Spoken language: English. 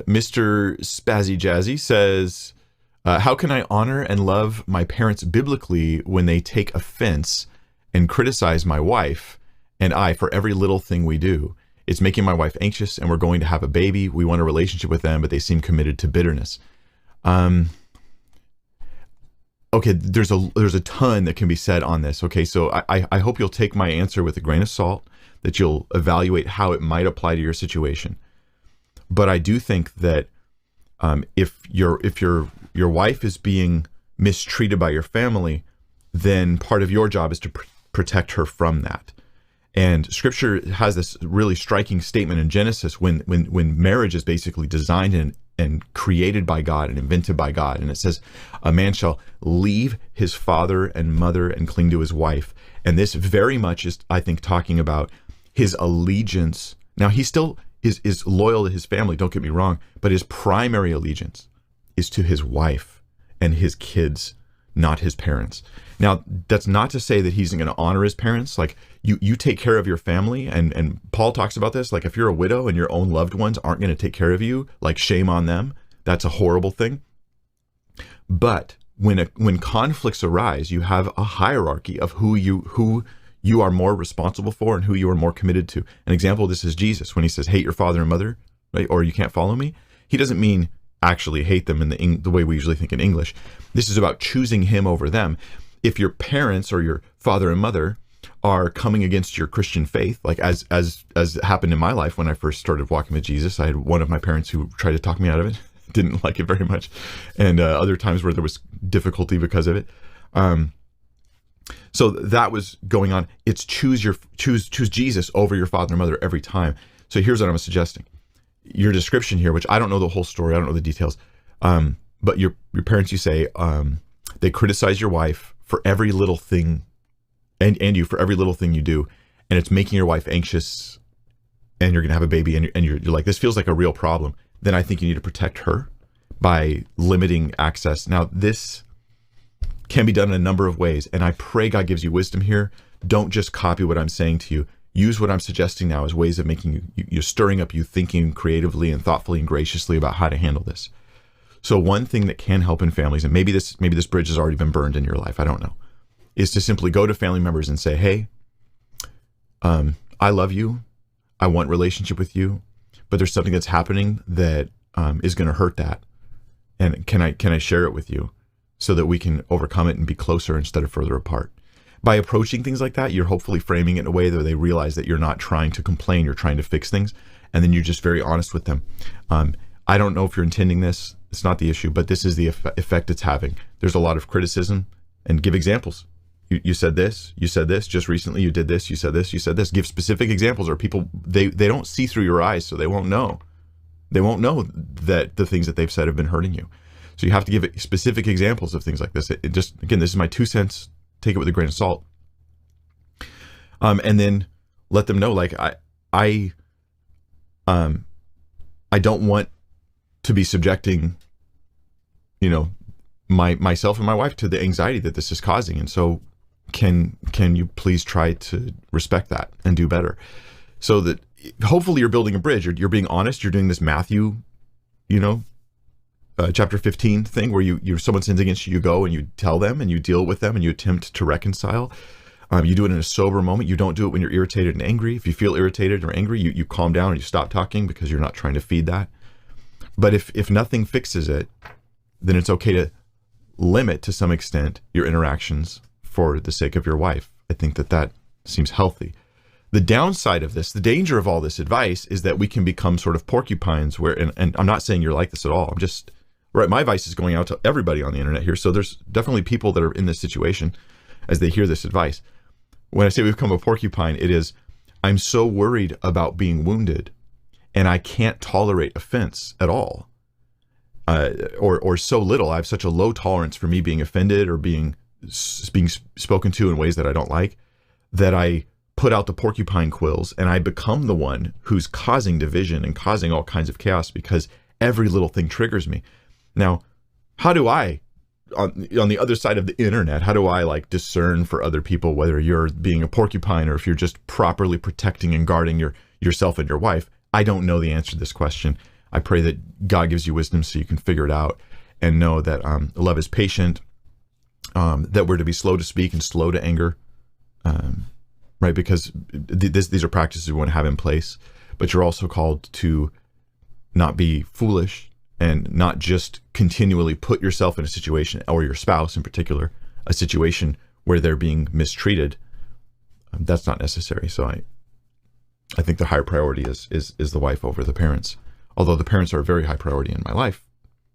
Mr. Spazzy Jazzy says, how can I honor and love my parents biblically when they take offense and criticize my wife and I for every little thing we do? It's making my wife anxious, and we're going to have a baby. We want a relationship with them, but they seem committed to bitterness. Okay, there's a ton that can be said on this. Okay, so I hope you'll take my answer with a grain of salt, that you'll evaluate how it might apply to your situation. But I do think that if your wife is being mistreated by your family, then part of your job is to protect her from that. And Scripture has this really striking statement in Genesis when marriage is basically designed and created by God and invented by God. And it says, a man shall leave his father and mother and cling to his wife. And this very much is, I think, talking about his allegiance. Now, he still is loyal to his family, don't get me wrong, but his primary allegiance is to his wife and his kids, not his parents. Now, that's not to say that he's going to honor his parents. Like, you take care of your family, and Paul talks about this. Like, if you're a widow and your own loved ones aren't going to take care of you, like, shame on them. That's a horrible thing. But when conflicts arise, you have a hierarchy of who you are more responsible for and who you are more committed to. An example of this is Jesus, when he says, hate your father and mother, right? Or you can't follow me. He doesn't mean actually hate them in the way we usually think in English. This is about choosing him over them. If your parents or your father and mother are coming against your Christian faith, like as happened in my life when I first started walking with Jesus, I had one of my parents who tried to talk me out of it, didn't like it very much, and other times where there was difficulty because of it. So that was going on. It's choose Jesus over your father and mother every time. So here's what I'm suggesting. Your description here, which I don't know the whole story, I don't know the details, but your parents, you say, they criticize your wife for every little thing, and you for every little thing you do, and it's making your wife anxious, and you're going to have a baby, and you're like, this feels like a real problem. Then I think you need to protect her by limiting access. Now, this can be done in a number of ways, and I pray God gives you wisdom here. Don't just copy what I'm saying to you. Use what I'm suggesting now as ways of making you're stirring up you thinking creatively and thoughtfully and graciously about how to handle this. So one thing that can help in families, and maybe this bridge has already been burned in your life, I don't know, is to simply go to family members and say, hey, I love you. I want relationship with you, but there's something that's happening that is going to hurt that. And can I share it with you so that we can overcome it and be closer instead of further apart? By approaching things like that, you're hopefully framing it in a way that they realize that you're not trying to complain, you're trying to fix things. And then you're just very honest with them. I don't know if you're intending this. It's not the issue, but this is the effect it's having. There's a lot of criticism, and give examples. You said this, just recently you did this, you said this, you said this. Give specific examples, or people, they don't see through your eyes, so they won't know. They won't know that the things that they've said have been hurting you. So you have to give it specific examples of things like this. It just, again, this is my 2 cents. Take it with a grain of salt. And then let them know, like, I don't want to be subjecting, myself and my wife to the anxiety that this is causing. And so can you please try to respect that and do better? So that hopefully you're building a bridge. You're being honest. You're doing this Matthew, chapter 15 thing where you someone sins against you, you go and you tell them and you deal with them and you attempt to reconcile. You do it in a sober moment. You don't do it when you're irritated and angry. If you feel irritated or angry, you calm down and you stop talking because you're not trying to feed that. But if nothing fixes it, then it's okay to limit to some extent your interactions for the sake of your wife. I think that seems healthy. The downside of this, the danger of all this advice, is that we can become sort of porcupines where, and I'm not saying you're like this at all. I'm just, right, my advice is going out to everybody on the internet here. So there's definitely people that are in this situation as they hear this advice. When I say we become a porcupine, it is, I'm so worried about being wounded and I can't tolerate offense at all. Or so little. I have such a low tolerance for me being offended or being spoken to in ways that I don't like, that I put out the porcupine quills and I become the one who's causing division and causing all kinds of chaos because every little thing triggers me. Now, how do I, on the other side of the internet, how do I discern for other people whether you're being a porcupine or if you're just properly protecting and guarding yourself and your wife? I don't know the answer to this question. I pray that God gives you wisdom so you can figure it out and know that love is patient, that we're to be slow to speak and slow to anger, right? Because these are practices we want to have in place, but you're also called to not be foolish and not just continually put yourself in a situation, or your spouse in particular, a situation where they're being mistreated. That's not necessary. So I think the higher priority is the wife over the parents. Although the parents are a very high priority in my life,